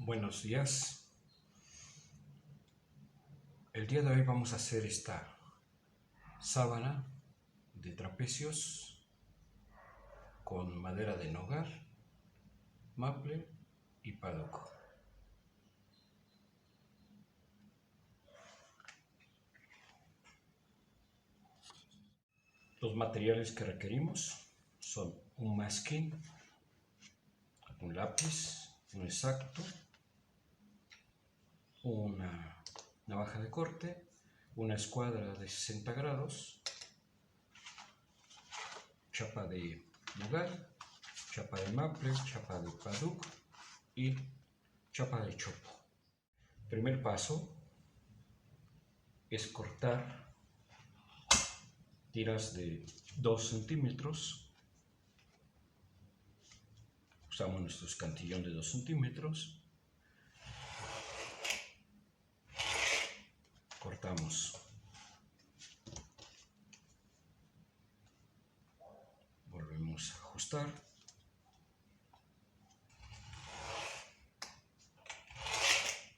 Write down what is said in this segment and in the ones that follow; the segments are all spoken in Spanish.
Buenos días. El día de hoy vamos a hacer esta sábana de trapecios con madera de nogar, maple y paddock. Los materiales que requerimos son un masking, un lápiz, un exacto, una navaja de corte, una escuadra de 60 grados, chapa de nogar, chapa de maple, chapa de paddock y chapa de chopo. Primer paso es cortar tiras de 2 centímetros. Usamos nuestro escantillón de 2 centímetros. Cortamos. Volvemos a ajustar.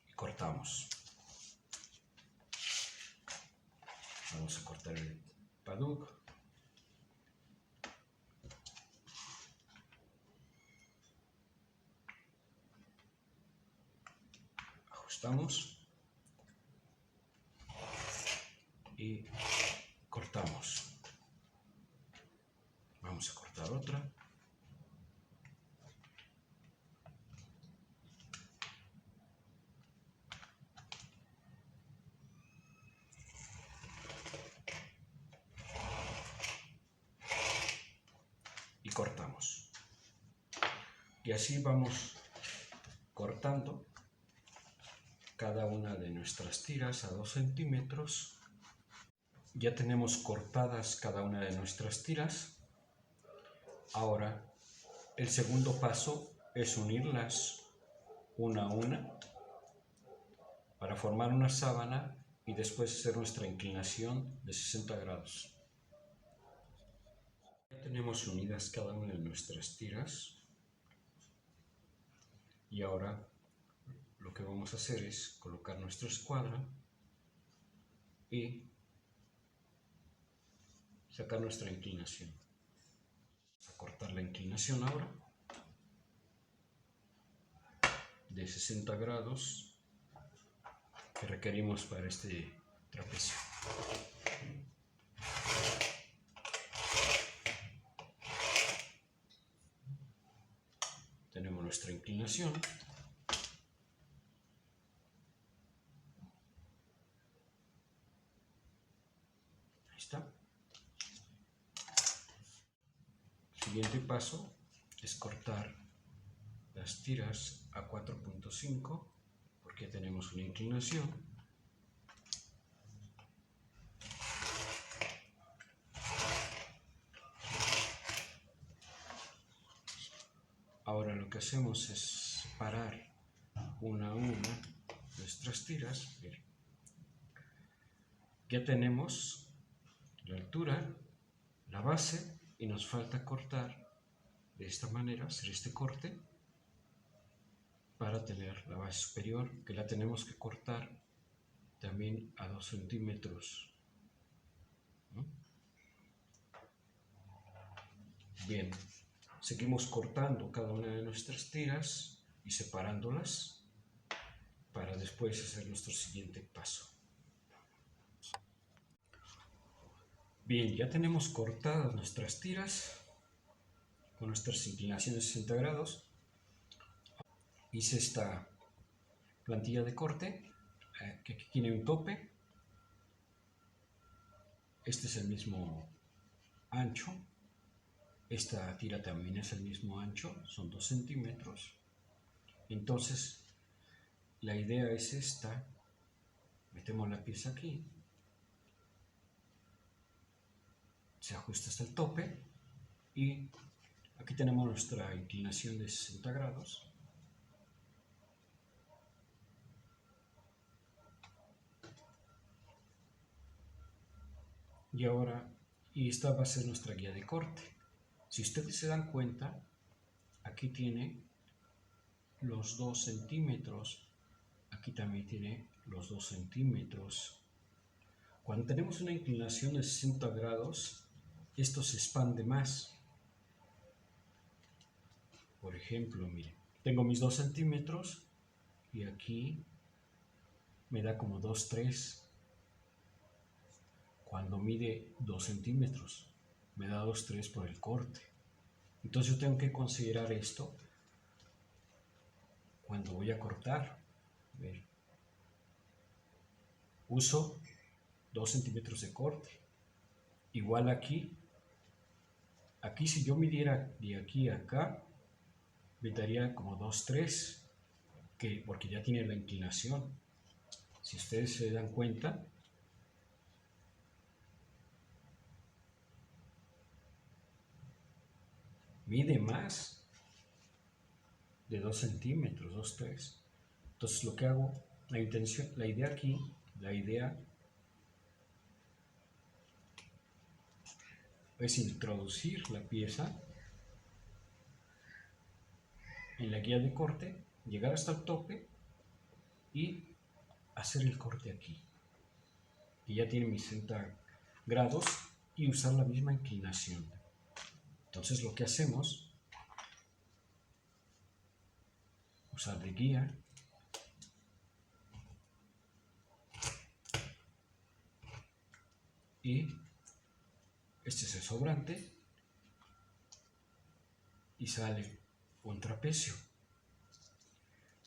Y cortamos. Vamos a cortar el paddock. Ajustamos. Y cortamos. Vamos a cortar otra. Y cortamos. Y así vamos cortando cada una de nuestras tiras a 2 centímetros. Ya tenemos cortadas cada una de nuestras tiras. Ahora, el segundo paso es unirlas una a una para formar una sábana y después hacer nuestra inclinación de 60 grados. Ya tenemos unidas cada una de nuestras tiras y ahora lo que vamos a hacer es colocar nuestra escuadra y sacar nuestra inclinación. Vamos a cortar la inclinación ahora de 60 grados que requerimos para este trapecio. Tenemos nuestra inclinación. Ahí está. El siguiente paso es cortar las tiras a 4.5 porque tenemos una inclinación. Ahora lo que hacemos es parar una a una nuestras tiras. Ya tenemos la altura, la base y nos falta cortar de esta manera, hacer este corte para tener la base superior, que la tenemos que cortar también a 2 centímetros. ¿No? Bien, seguimos cortando cada una de nuestras tiras y separándolas para después hacer nuestro siguiente paso. Bien, ya tenemos cortadas nuestras tiras con nuestras inclinaciones de 60 grados. Hice esta plantilla de corte que aquí tiene un tope. Este es el mismo ancho. Esta tira también es el mismo ancho, son 2 centímetros. Entonces, la idea es esta. Metemos la pieza aquí. Se ajusta hasta el tope. Y aquí tenemos nuestra inclinación de 60 grados. Y esta va a ser nuestra guía de corte. Si ustedes se dan cuenta, aquí tiene los 2 centímetros. Aquí también tiene los 2 centímetros. Cuando tenemos una inclinación de 60 grados, esto se expande más. Por ejemplo, miren, tengo mis 2 centímetros y aquí me da como 2, 3. Cuando mide 2 centímetros, me da 2, 3 por el corte. Entonces yo tengo que considerar esto cuando voy a cortar. A ver. Uso 2 centímetros de corte. Igual aquí si yo midiera de aquí a acá, me daría como 2, 3, porque ya tiene la inclinación. Si ustedes se dan cuenta, mide más de 2 centímetros, 2, 3. Entonces lo que hago, la idea aquí, es introducir la pieza en la guía de corte, llegar hasta el tope y hacer el corte aquí, que ya tiene mis 60 grados, y usar la misma inclinación. Entonces lo que hacemos, usar de guía, y este es el sobrante y sale un trapecio.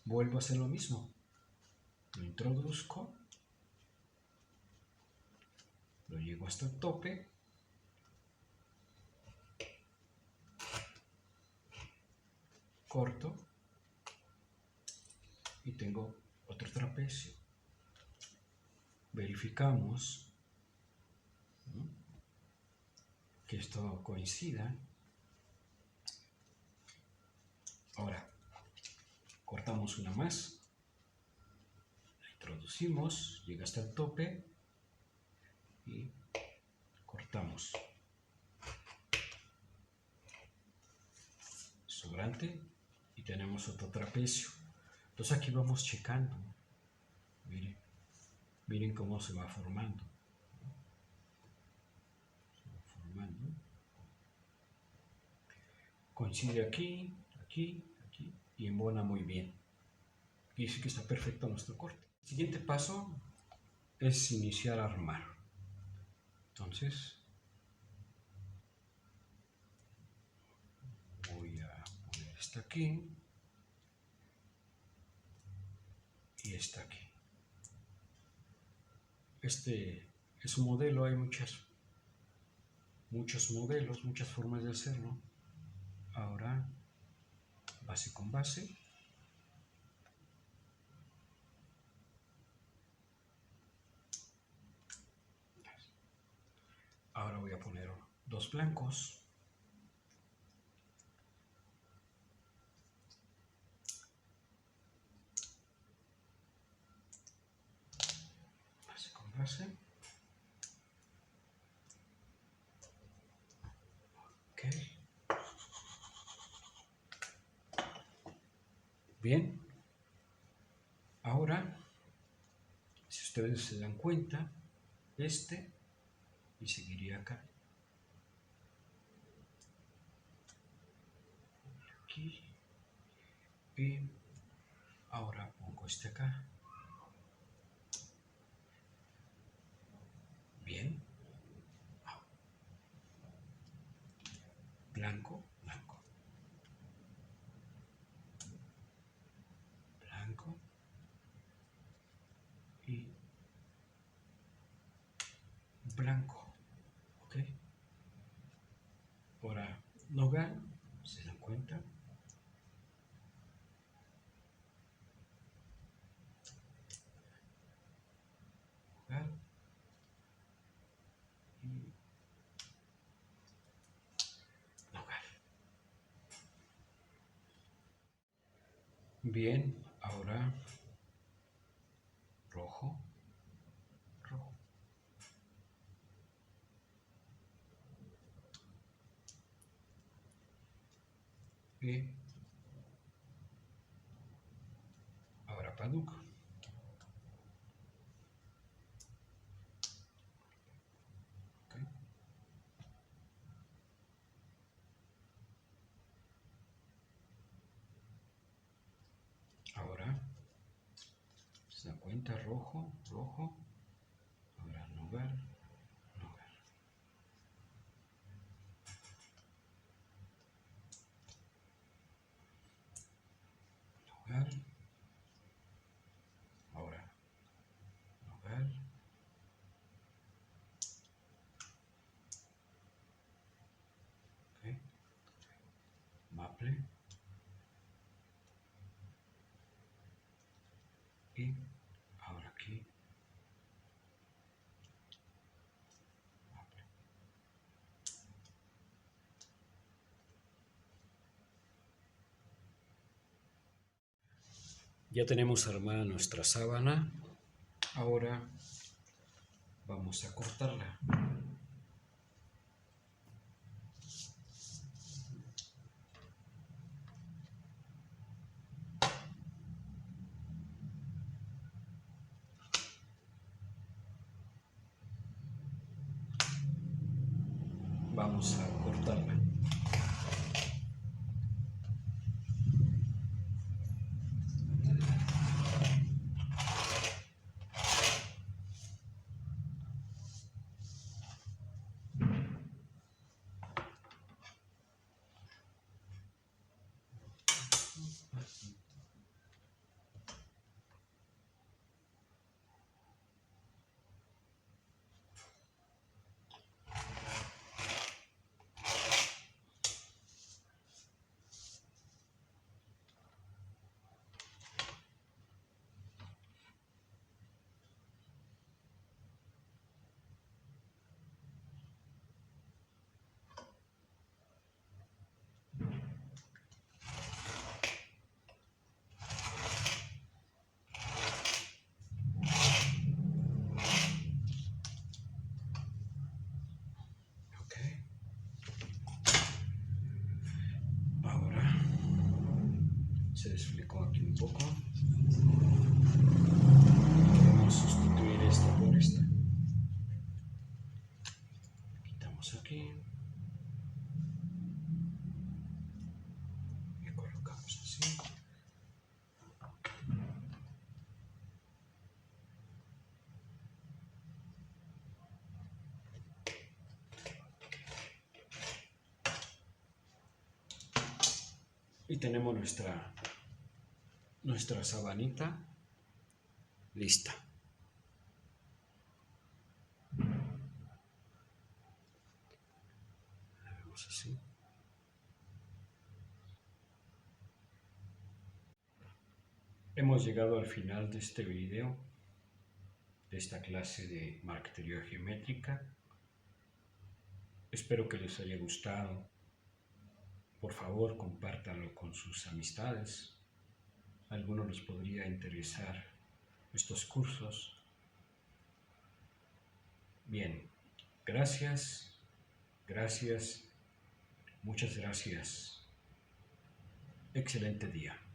Vuelvo a hacer lo mismo, lo introduzco, lo llevo hasta el tope, corto y tengo otro trapecio. Verificamos, ¿no?, que esto coincida. Ahora cortamos una más, la introducimos, llega hasta el tope y cortamos. Sobrante y tenemos otro trapecio. Entonces aquí vamos checando. Miren cómo se va formando. Coincide aquí, aquí, aquí y embona muy bien. Y dice que está perfecto nuestro corte. El siguiente paso es iniciar a armar. Entonces voy a poner esta aquí y esta aquí. Este es un modelo, hay muchos modelos, muchas formas de hacerlo. Ahora, base con base. Ahora voy a poner 2 blancos. Base con base. Ok. Bien. Ahora, si ustedes se dan cuenta, y seguiría acá. Aquí. Y ahora pongo este acá. Bien. Blanco, blanco. Blanco. Y blanco. Ok. Ahora, nogal, ¿se dan cuenta? Nogal. Y nogal. Bien, ahora rojo, rojo. Y caduco. Okay. Ahora, se da cuenta, rojo, rojo. Ahora no ver, no ver. No ver. Ahora, no ver. Okay. Maple. Y ahora aquí. Maple. Ya tenemos armada nuestra sábana. Ahora vamos a cortarla. Vamos a cortarla. Se desflecó aquí un poco. Vamos a sustituir esta por esta. Quitamos aquí. Y colocamos así. Y tenemos nuestra sabanita lista. Vemos así. Hemos llegado al final de este video, de esta clase de marquetería geométrica. Espero que les haya gustado. Por favor, compártanlo con sus amistades. A algunos les podría interesar estos cursos. Bien, gracias, muchas gracias. Excelente día.